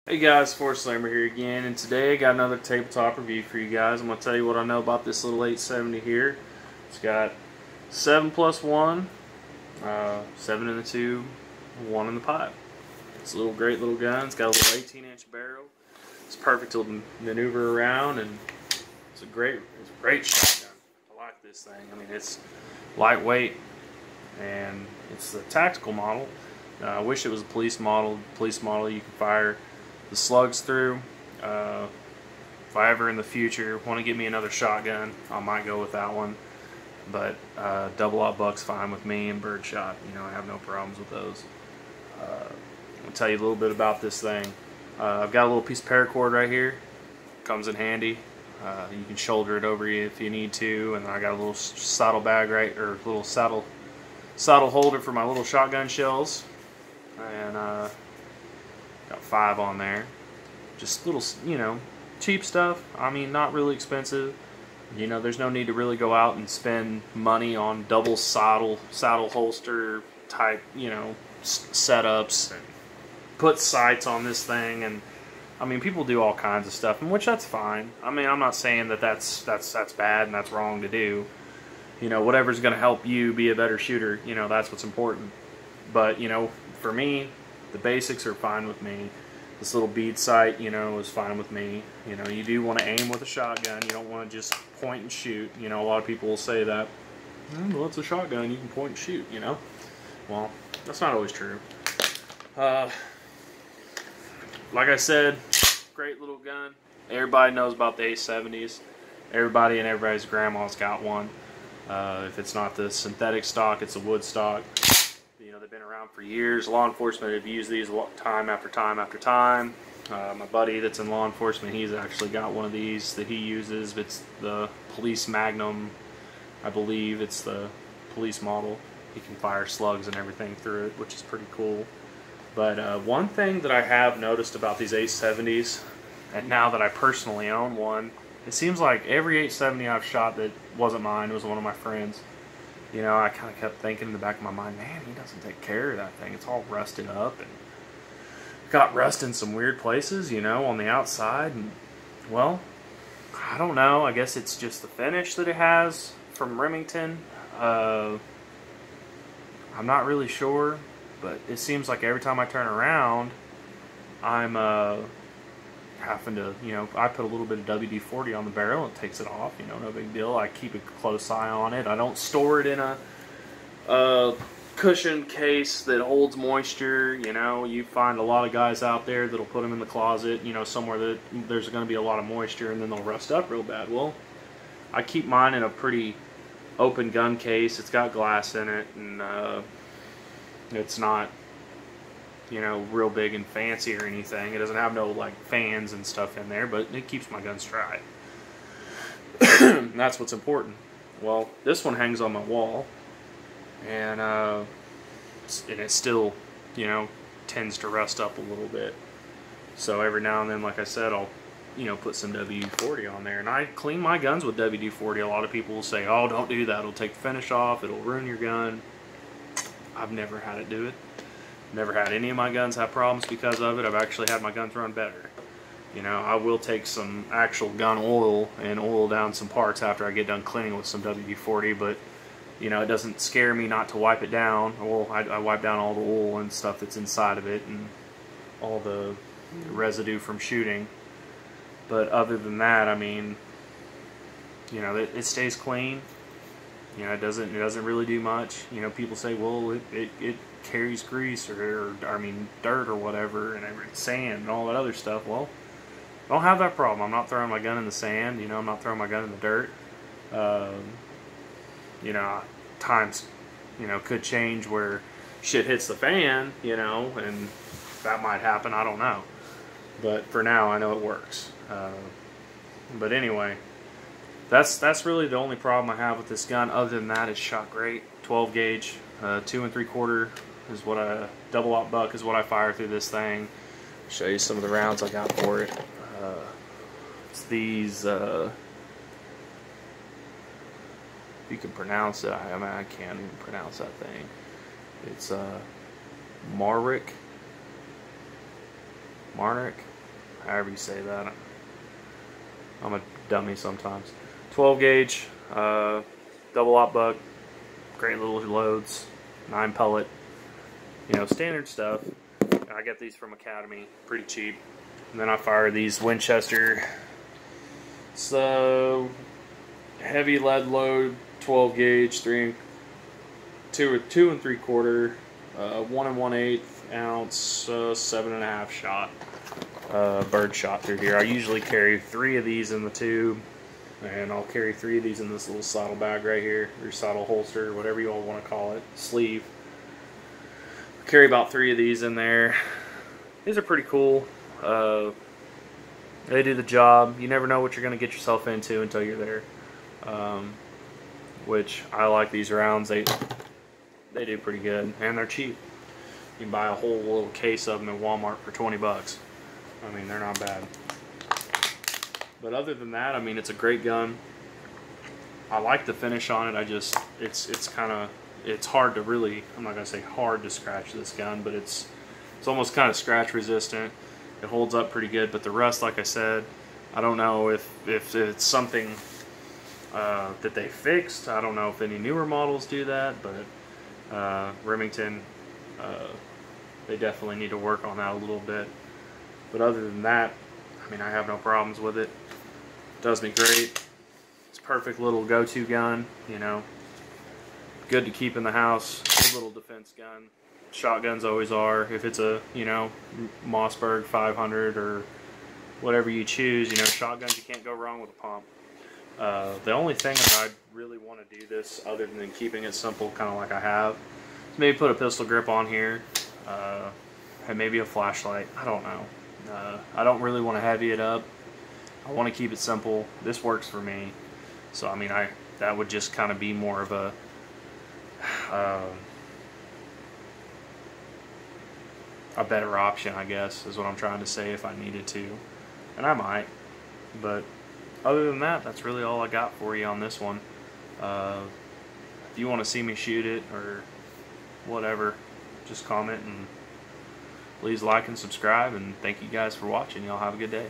Hey guys, Force Slammer here again, and today I got another tabletop review for you guys. I'm going to tell you what I know about this little 870 here. It's got 7 plus 1, 7 in the tube, 1 in the pipe. It's a great little gun. It's got a little 18-inch barrel. It's perfect to maneuver around, and it's a great shotgun. I like this thing. I mean, it's lightweight, and it's the tactical model. I wish it was a police model. Police model you can fire the slugs through. If I ever in the future want to get me another shotgun, I might go with that one. But double-aught buck's fine with me, and birdshot, you know, I have no problems with those. I'll tell you a little bit about this thing. I've got a little piece of paracord right here. Comes in handy. You can shoulder it over you if you need to, and I got a little saddle bag or little saddle holder for my little shotgun shells, and got 5 on there. Just little, you know, cheap stuff. I mean, not really expensive. You know, there's no need to really go out and spend money on double saddle holster type, you know, setups and put sights on this thing. And I mean, people do all kinds of stuff, and which that's fine. I mean, I'm not saying that that's bad and that's wrong to do. You know, whatever's going to help you be a better shooter, you know, that's what's important. But, you know, for me, the basics are fine with me. This little bead sight, you know, is fine with me. You know, you do want to aim with a shotgun. You don't want to just point and shoot. You know, a lot of people will say that, well, it's a shotgun, you can point and shoot, you know. Well, that's not always true. Like I said, great little gun. Everybody knows about the 870s. Everybody and everybody's grandma's got one. If it's not the synthetic stock, it's a wood stock. You know, they've been around for years. Law enforcement have used these time after time after time. My buddy that's in law enforcement, he's actually got one of these that he uses. It's the Police Magnum, I believe. It's the police model. He can fire slugs and everything through it, which is pretty cool. But one thing that I have noticed about these 870s, and now that I personally own one, it seems like every 870 I've shot that wasn't mine was one of my friends. You know, I kind of kept thinking in the back of my mind, man, he doesn't take care of that thing. It's all rusted up and got rust in some weird places, you know, on the outside. And, well, I don't know. I guess it's just the finish that it has from Remington. I'm not really sure, but it seems like every time I turn around, I'm having to, you know, I put a little bit of WD-40 on the barrel and it takes it off, you know, no big deal. I keep a close eye on it. I don't store it in a cushion case that holds moisture. You know, you find a lot of guys out there that'll put them in the closet, you know, somewhere that there's going to be a lot of moisture, and then they'll rust up real bad. Well, I keep mine in a pretty open gun case. It's got glass in it, and it's not, you know, real big and fancy or anything. It doesn't have no, like, fans and stuff in there, but it keeps my guns dry. That's what's important. Well, this one hangs on my wall, and it still, you know, tends to rust up a little bit. So every now and then, like I said, I'll, you know, put some WD-40 on there. And I clean my guns with WD-40. A lot of people will say, oh, don't do that. It'll take the finish off. It'll ruin your gun. I've never had it do it. Never had any of my guns have problems because of it. I've actually had my guns run better. You know, I will take some actual gun oil and oil down some parts after I get done cleaning with some WD-40, but, you know, it doesn't scare me not to wipe it down. Well, I wipe down all the oil and stuff that's inside of it and all the residue from shooting. But other than that, I mean, you know, it stays clean. You know, it doesn't really do much. You know, people say, well, it carries grease or I mean dirt or whatever, and sand and all that other stuff. Well, I don't have that problem. I'm not throwing my gun in the sand. You know, I'm not throwing my gun in the dirt. You know, times, you know, could change where shit hits the fan, you know, and that might happen. I don't know. But for now, I know it works. But anyway, that's really the only problem I have with this gun. Other than that, it's shot great. 12 gauge, 2 3/4 is what double-aught buck is what I fire through this thing. Show you some of the rounds I got for it. It's these. If you can pronounce it, I mean, I can't even pronounce that thing. It's Marek however you say that. I'm a dummy sometimes. 12 gauge, double op buck, great little loads, 9 pellet, you know, standard stuff. I get these from Academy, pretty cheap. And then I fire these Winchester. So heavy lead load, 12 gauge, 2 3/4, 1 1/8 ounce, 7.5 shot bird shot through here. I usually carry 3 of these in the tube, and I'll carry 3 of these in this little saddle bag right here, or saddle holster, whatever you all want to call it, sleeve. I carry about 3 of these in there. These are pretty cool. They do the job. You never know what you're going to get yourself into until you're there. Which I like these rounds. They do pretty good, and they're cheap. You can buy a whole little case of them at Walmart for 20 bucks. I mean, they're not bad. But other than that, I mean, it's a great gun. I like the finish on it. It's hard to really, I'm not gonna say hard to scratch this gun, but it's almost kind of scratch resistant. It holds up pretty good, but the rust, like I said, I don't know if it's something that they fixed. I don't know if any newer models do that, but Remington, they definitely need to work on that a little bit. But other than that, I mean, I have no problems with it. It does me great. It's a perfect little go-to gun, you know. Good to keep in the house. Good little defense gun. Shotguns always are. If it's a, you know, Mossberg 500 or whatever you choose, you know, shotguns, you can't go wrong with a pump. The only thing that I really want to do this, other than keeping it simple, kind of like I have, is maybe put a pistol grip on here, and maybe a flashlight. I don't know. I don't really want to heavy it up. I want to keep it simple. This works for me. So I mean, that would just kind of be more of a better option, I guess, is what I'm trying to say, if I needed to. And I might. But other than that, that's really all I got for you on this one. If you want to see me shoot it or whatever, just comment, and please like and subscribe, and thank you guys for watching. Y'all have a good day.